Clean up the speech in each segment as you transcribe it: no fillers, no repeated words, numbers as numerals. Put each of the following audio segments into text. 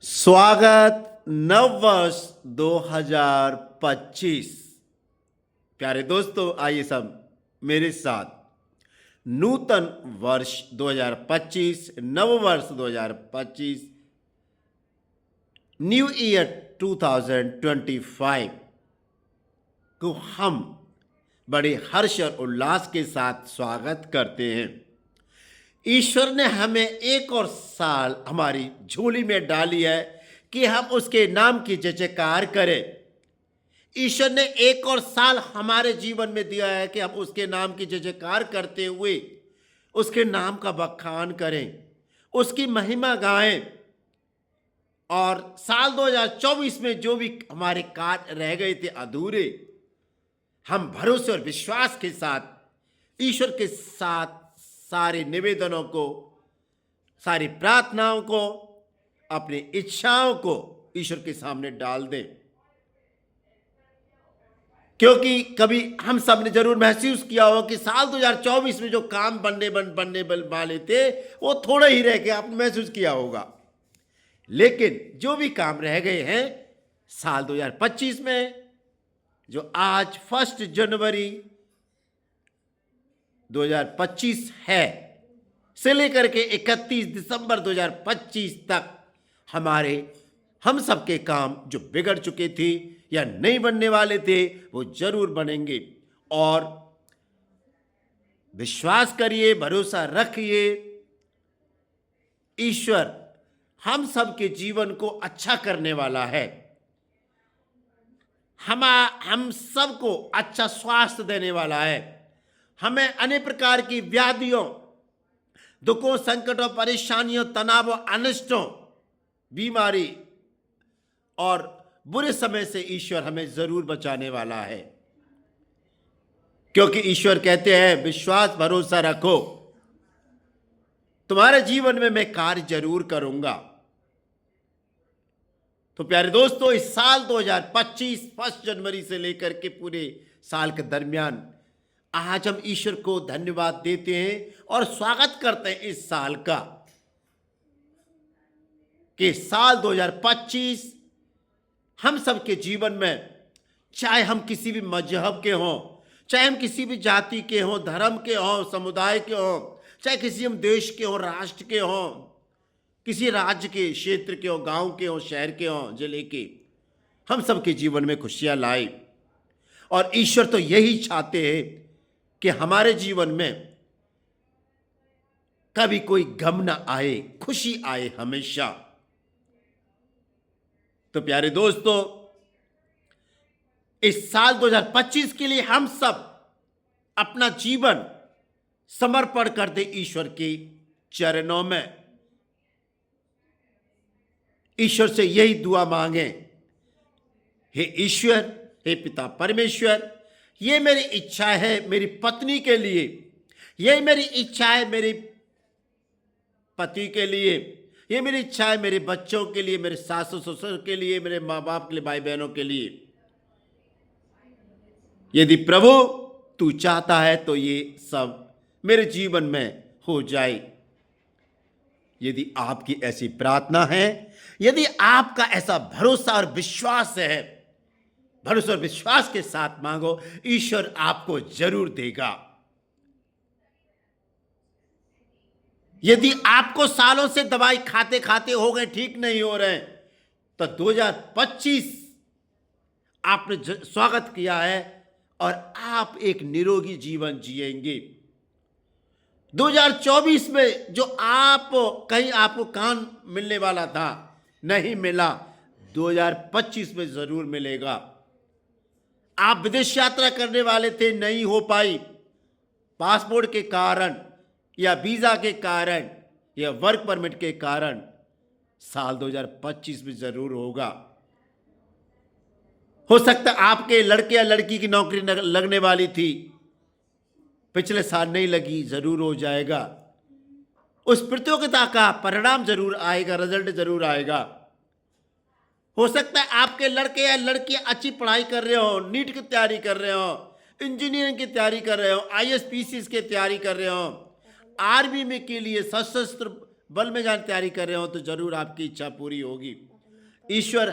स्वागत नववर्ष 2025। प्यारे दोस्तों, आइए सब मेरे साथ नूतन वर्ष 2025, नववर्ष 2025, न्यू ईयर 2025 को हम बड़े हर्ष और उल्लास के साथ स्वागत करते हैं। ईश्वर ने हमें एक और साल हमारी झोली में डाली है कि हम उसके नाम की जय जयकार करें। ईश्वर ने एक और साल हमारे जीवन में दिया है कि हम उसके नाम की जय जयकार करते हुए उसके नाम का बखान करें, उसकी महिमा गाएं। और साल 2024 में जो भी हमारे कार्य रह गए थे अधूरे, हम भरोसे और विश्वास के साथ ईश्वर के साथ सारे निवेदनों को, सारी प्रार्थनाओं को, अपनी इच्छाओं को ईश्वर के सामने डाल दें। क्योंकि कभी हम सब ने जरूर महसूस किया हो कि साल 2024 में जो काम बनने वाले थे वो थोड़े ही रह गए, आपने महसूस किया होगा। लेकिन जो भी काम रह गए हैं साल 2025 में, जो आज 1 जनवरी 2025 है से लेकर के 31 दिसंबर 2025 तक हम सबके काम जो बिगड़ चुके थे या नहीं बनने वाले थे वो जरूर बनेंगे। और विश्वास करिए, भरोसा रखिए, ईश्वर हम सबके जीवन को अच्छा करने वाला है। हम सबको अच्छा स्वास्थ्य देने वाला है। हमें अनेक प्रकार की व्याधियों, दुखों, संकटों, परेशानियों, तनावों, अनिष्टों, बीमारी और बुरे समय से ईश्वर हमें जरूर बचाने वाला है। क्योंकि ईश्वर कहते हैं, विश्वास भरोसा रखो, तुम्हारे जीवन में मैं कार्य जरूर करूंगा। तो प्यारे दोस्तों, इस साल 2025 1 जनवरी से लेकर के पूरे साल के दरमियान आज हम ईश्वर को धन्यवाद देते हैं और स्वागत करते हैं इस साल का, कि साल 2025 हम सबके जीवन में, चाहे हम किसी भी मजहब के हों, चाहे हम किसी भी जाति के हों, धर्म के हों, समुदाय के हों, चाहे किसी हम देश के हों, राष्ट्र के हों, किसी राज्य के, क्षेत्र के हों, गांव के हों, शहर के हों, जिले के, हम सबके जीवन में खुशियां लाए। और ईश्वर तो यही चाहते हैं कि हमारे जीवन में कभी कोई गम ना आए, खुशी आए हमेशा। तो प्यारे दोस्तों, इस साल 2025 के लिए हम सब अपना जीवन समर्पण कर दे ईश्वर के चरणों में। ईश्वर से यही दुआ मांगे, हे ईश्वर, हे पिता परमेश्वर, ये मेरी इच्छा है मेरी पत्नी के लिए, ये मेरी इच्छा है मेरे पति के लिए, ये मेरी इच्छा है मेरे बच्चों के लिए, मेरे सास ससुर के लिए, मेरे माँ बाप के लिए, भाई बहनों के लिए। यदि प्रभु तू चाहता है तो ये सब मेरे जीवन में हो जाए। यदि आपकी ऐसी प्रार्थना है, यदि आपका ऐसा भरोसा और विश्वास है, भरोसा और विश्वास के साथ मांगो, ईश्वर आपको जरूर देगा। यदि आपको सालों से दवाई खाते खाते हो गए, ठीक नहीं हो रहे, तो 2025 आपने स्वागत किया है और आप एक निरोगी जीवन जिएंगे। 2024 में जो कहीं आपको कान मिलने वाला था, नहीं मिला, 2025 में जरूर मिलेगा। आप विदेश यात्रा करने वाले थे, नहीं हो पाई, पासपोर्ट के कारण या वीजा के कारण या वर्क परमिट के कारण, साल 2025 में जरूर होगा। हो सकता है आपके लड़के या लड़की की नौकरी लगने वाली थी, पिछले साल नहीं लगी, जरूर हो जाएगा। उस प्रतियोगिता का परिणाम जरूर आएगा, रिजल्ट जरूर आएगा। हो सकता है आपके लड़के या लड़कियां अच्छी पढ़ाई कर रहे हो, नीट की तैयारी कर रहे हो, इंजीनियरिंग की तैयारी कर रहे हो, आईएएस पीसीएस की तैयारी कर रहे हो, आर्मी में के लिए, सशस्त्र बल में जाने तैयारी कर रहे हो तो जरूर आपकी इच्छा पूरी होगी। ईश्वर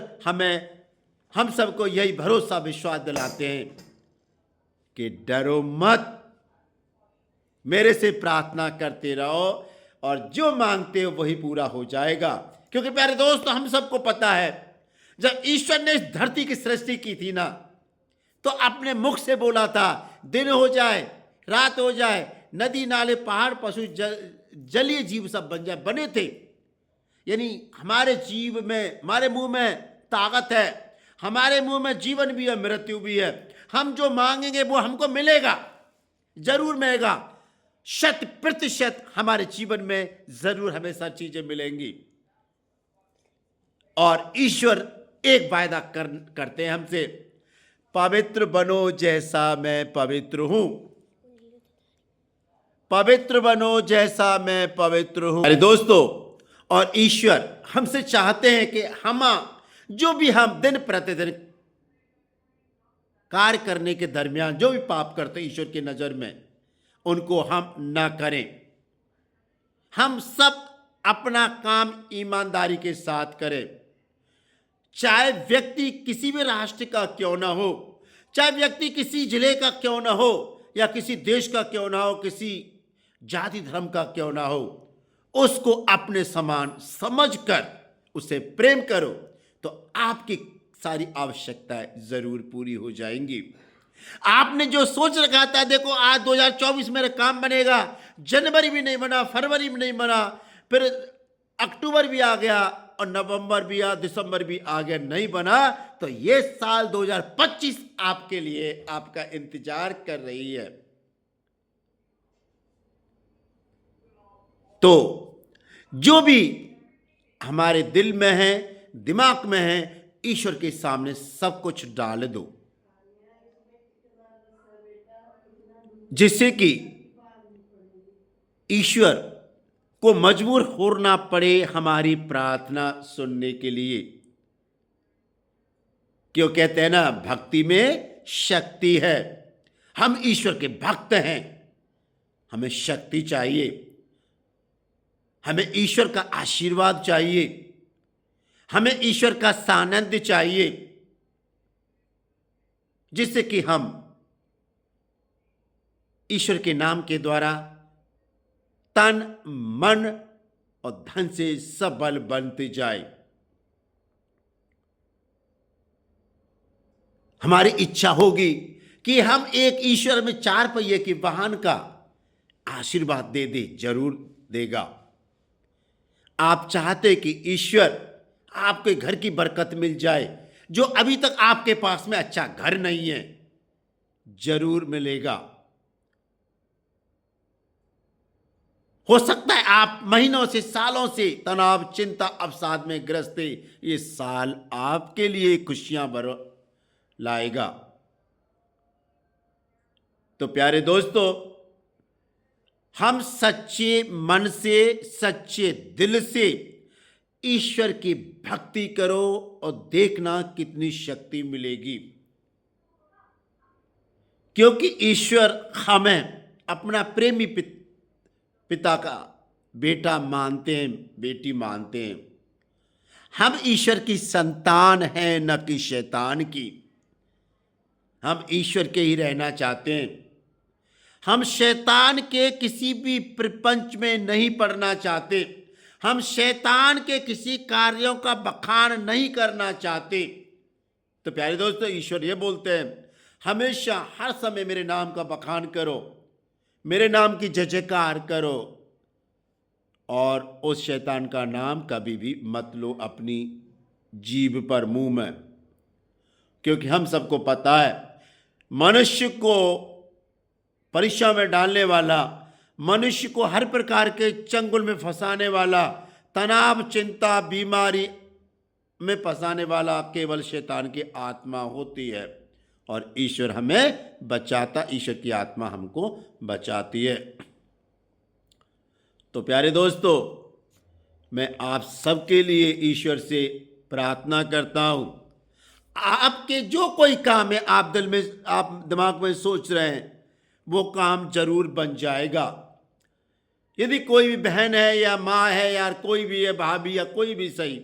हम सबको यही भरोसा विश्वास दिलाते हैं कि डरो मत, मेरे से प्रार्थना करते रहो और जो मांगते हो वही पूरा हो जाएगा। क्योंकि प्यारे दोस्त, हम सबको पता है जब ईश्वर ने इस धरती की सृष्टि की थी ना, तो अपने मुख से बोला था दिन हो जाए रात हो जाए, नदी नाले पहाड़ पशु जलीय जीव सब बन जाए, बने थे। यानी हमारे जीव में, हमारे मुंह में ताकत है, हमारे मुंह में जीवन भी है, मृत्यु भी है। हम जो मांगेंगे वो हमको मिलेगा, जरूर मिलेगा। 100% हमारे जीवन में जरूर हमेशा चीजें मिलेंगी। और ईश्वर एक वायदा करते हैं हमसे, पवित्र बनो जैसा मैं पवित्र हूं, पवित्र बनो जैसा मैं पवित्र हूं। अरे दोस्तों, और ईश्वर हमसे चाहते हैं कि जो भी हम दिन प्रतिदिन कार्य करने के दरमियान जो भी पाप करते हैं ईश्वर की नजर में, उनको हम ना करें। हम सब अपना काम ईमानदारी के साथ करें। चाहे व्यक्ति किसी भी राष्ट्र का क्यों ना हो, चाहे व्यक्ति किसी जिले का क्यों ना हो, या किसी देश का क्यों ना हो, किसी जाति धर्म का क्यों ना हो, उसको अपने समान समझकर उसे प्रेम करो तो आपकी सारी आवश्यकताएं जरूर पूरी हो जाएंगी। आपने जो सोच रखा था, देखो आज 2024 मेरा काम बनेगा, जनवरी भी नहीं बना, फरवरी भी नहीं बना, फिर अक्टूबर भी आ गया और नवंबर भी आ, दिसंबर भी आ गया, नहीं बना, तो ये साल 2025 आपके लिए आपका इंतजार कर रही है। तो जो भी हमारे दिल में है, दिमाग में है, ईश्वर के सामने सब कुछ डाल दो, जिससे कि ईश्वर को मजबूर होना पड़े हमारी प्रार्थना सुनने के लिए। क्यों कहते हैं ना, भक्ति में शक्ति है। हम ईश्वर के भक्त हैं, हमें शक्ति चाहिए, हमें ईश्वर का आशीर्वाद चाहिए, हमें ईश्वर का सानिध्य चाहिए, जिससे कि हम ईश्वर के नाम के द्वारा तन मन और धन से सबल बनते जाए। हमारी इच्छा होगी कि हम एक ईश्वर में 4 पहिए के वाहन का आशीर्वाद दे दे, जरूर देगा। आप चाहते कि ईश्वर आपके घर की बरकत मिल जाए, जो अभी तक आपके पास में अच्छा घर नहीं है, जरूर मिलेगा। हो सकता है आप महीनों से, सालों से तनाव, चिंता, अवसाद में ग्रस्त थे, ये साल आपके लिए खुशियां लाएगा। तो प्यारे दोस्तों, हम सच्चे मन से, सच्चे दिल से ईश्वर की भक्ति करो और देखना कितनी शक्ति मिलेगी। क्योंकि ईश्वर हमें अपना प्रेमी पिता का बेटा मानते हैं, बेटी मानते हैं। हम ईश्वर की संतान हैं, न कि शैतान की। हम ईश्वर के ही रहना चाहते हैं। हम शैतान के किसी भी प्रपंच में नहीं पड़ना चाहते। हम शैतान के किसी कार्यों का बखान नहीं करना चाहते। तो प्यारे दोस्तों, ईश्वर ये बोलते हैं, हमेशा हर समय मेरे नाम का बखान करो, मेरे नाम की जय जयकार करो, और उस शैतान का नाम कभी भी मत लो अपनी जीभ पर, मुंह में। क्योंकि हम सबको पता है, मनुष्य को परीक्षा में डालने वाला, मनुष्य को हर प्रकार के चंगुल में फंसाने वाला, तनाव, चिंता, बीमारी में फंसाने वाला केवल शैतान की आत्मा होती है। और ईश्वर हमें बचाता, ईश्वर की आत्मा हमको बचाती है। तो प्यारे दोस्तों, मैं आप सबके लिए ईश्वर से प्रार्थना करता हूं, आपके जो कोई काम है, आप दिल में, आप दिमाग में सोच रहे हैं, वो काम जरूर बन जाएगा। यदि कोई भी बहन है या माँ है या कोई भी है, भाभी या कोई भी सही,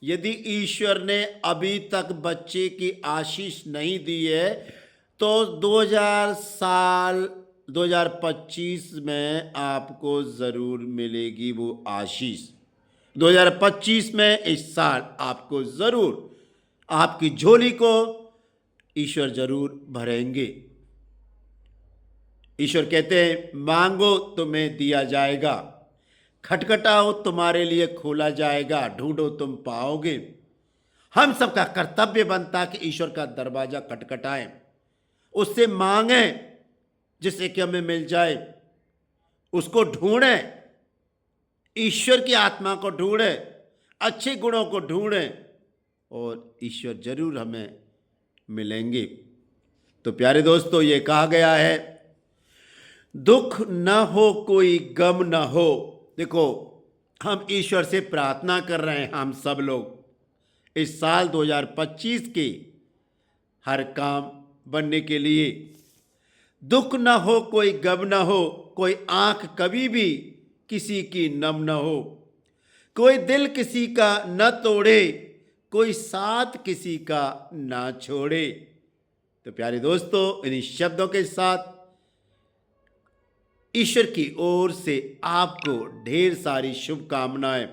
यदि ईश्वर ने अभी तक बच्चे की आशीष नहीं दी है तो 2025 में आपको ज़रूर मिलेगी वो आशीष। 2025 में, इस साल आपको ज़रूर, आपकी झोली को ईश्वर ज़रूर भरेंगे। ईश्वर कहते हैं, मांगो तुम्हें दिया जाएगा, खटखटाओ तुम्हारे लिए खोला जाएगा, ढूंढो तुम पाओगे। हम सबका कर्तव्य बनता कि ईश्वर का दरवाजा खटखटाएं, उससे मांगें जिससे कि हमें मिल जाए, उसको ढूंढें, ईश्वर की आत्मा को ढूंढें, अच्छे गुणों को ढूंढें और ईश्वर जरूर हमें मिलेंगे। तो प्यारे दोस्तों, ये कहा गया है, दुख न हो कोई गम न हो। देखो, हम ईश्वर से प्रार्थना कर रहे हैं, हम सब लोग इस साल 2025 के हर काम बनने के लिए। दुख न हो कोई गम न हो, कोई आंख कभी भी किसी की नम न हो, कोई दिल किसी का न तोड़े, कोई साथ किसी का ना छोड़े। तो प्यारे दोस्तों, इन शब्दों के साथ ईश्वर की ओर से आपको ढेर सारी शुभकामनाएं।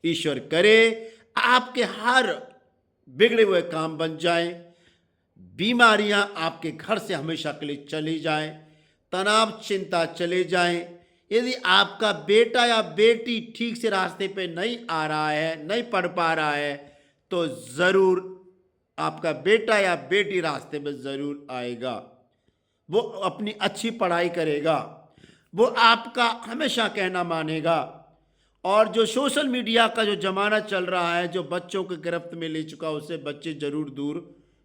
ईश्वर करे आपके हर बिगड़े हुए काम बन जाएं, बीमारियां आपके घर से हमेशा के लिए चली जाएं, तनाव चिंता चले जाएं। यदि आपका बेटा या बेटी ठीक से रास्ते पे नहीं आ रहा है, नहीं पढ़ पा रहा है, तो ज़रूर आपका बेटा या बेटी रास्ते में ज़रूर आएगा। वो अपनी अच्छी पढ़ाई करेगा, वो आपका हमेशा कहना मानेगा। और जो सोशल मीडिया का जो ज़माना चल रहा है, जो बच्चों के गिरफ्त में ले चुका, उससे बच्चे ज़रूर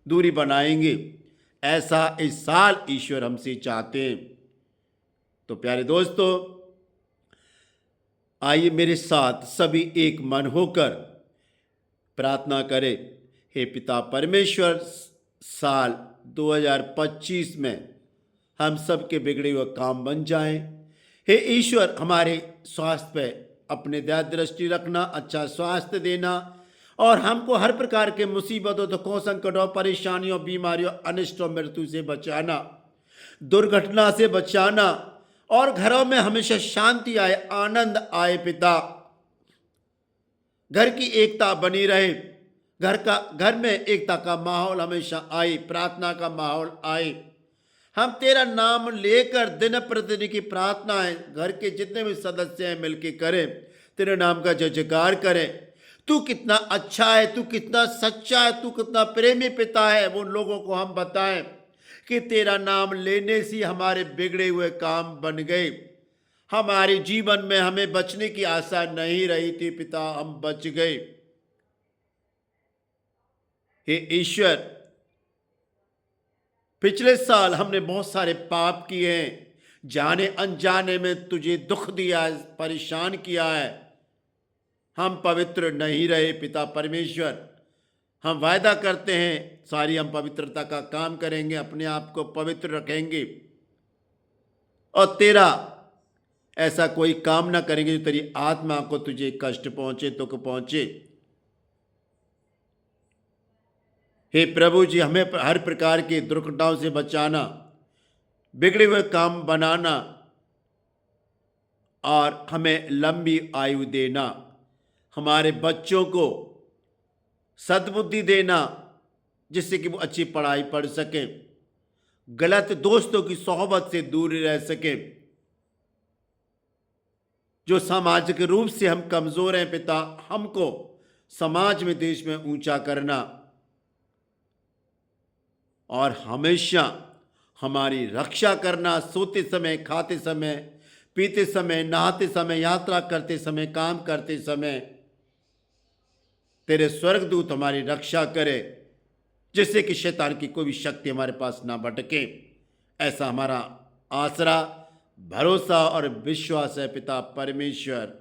दूरी बनाएंगे। ऐसा इस साल ईश्वर हमसे चाहते हैं। तो प्यारे दोस्तों, आइए मेरे साथ सभी एक मन होकर प्रार्थना करें। हे पिता परमेश्वर, साल 2025 में हम सब के बिगड़े हुए काम बन जाएं। हे ईश्वर, हमारे स्वास्थ्य पे अपने दया दृष्टि रखना, अच्छा स्वास्थ्य देना और हमको हर प्रकार के मुसीबतों, दुखों, संकटों, परेशानियों, बीमारियों, अनिष्टों, मृत्यु से बचाना, दुर्घटना से बचाना और घरों में हमेशा शांति आए, आनंद आए। पिता, घर की एकता बनी रहे, घर में एकता का माहौल हमेशा आए, प्रार्थना का माहौल आए। हम तेरा नाम लेकर दिन प्रतिदिन की प्रार्थनाएं घर के जितने भी सदस्य हैं मिलके करें, तेरे नाम का जय जयकार करें। तू कितना अच्छा है, तू कितना सच्चा है, तू कितना प्रेमी पिता है, वो लोगों को हम बताएं कि तेरा नाम लेने से हमारे बिगड़े हुए काम बन गए। हमारे जीवन में हमें बचने की आशा नहीं रही थी पिता, हम बच गए। हे ईश्वर, पिछले साल हमने बहुत सारे पाप किए हैं, जाने अनजाने में तुझे दुख दिया है, परेशान किया है, हम पवित्र नहीं रहे। पिता परमेश्वर, हम वायदा करते हैं सारी हम पवित्रता का काम करेंगे, अपने आप को पवित्र रखेंगे और तेरा ऐसा कोई काम ना करेंगे जो तेरी आत्मा को तुझे कष्ट पहुंचे, दुख पहुंचे। हे प्रभु जी, हमें हर प्रकार की दुर्घटनाओं से बचाना, बिगड़े हुए काम बनाना और हमें लंबी आयु देना, हमारे बच्चों को सद्बुद्धि देना जिससे कि वो अच्छी पढ़ाई पढ़ सकें, गलत दोस्तों की सोहबत से दूर रह सकें। जो सामाजिक रूप से हम कमज़ोर हैं पिता, हमको समाज में, देश में ऊंचा करना और हमेशा हमारी रक्षा करना, सोते समय, खाते समय, पीते समय, नहाते समय, यात्रा करते समय, काम करते समय तेरे स्वर्गदूत हमारी रक्षा करे जिससे कि शैतान की कोई भी शक्ति हमारे पास ना भटके। ऐसा हमारा आसरा, भरोसा और विश्वास है पिता परमेश्वर।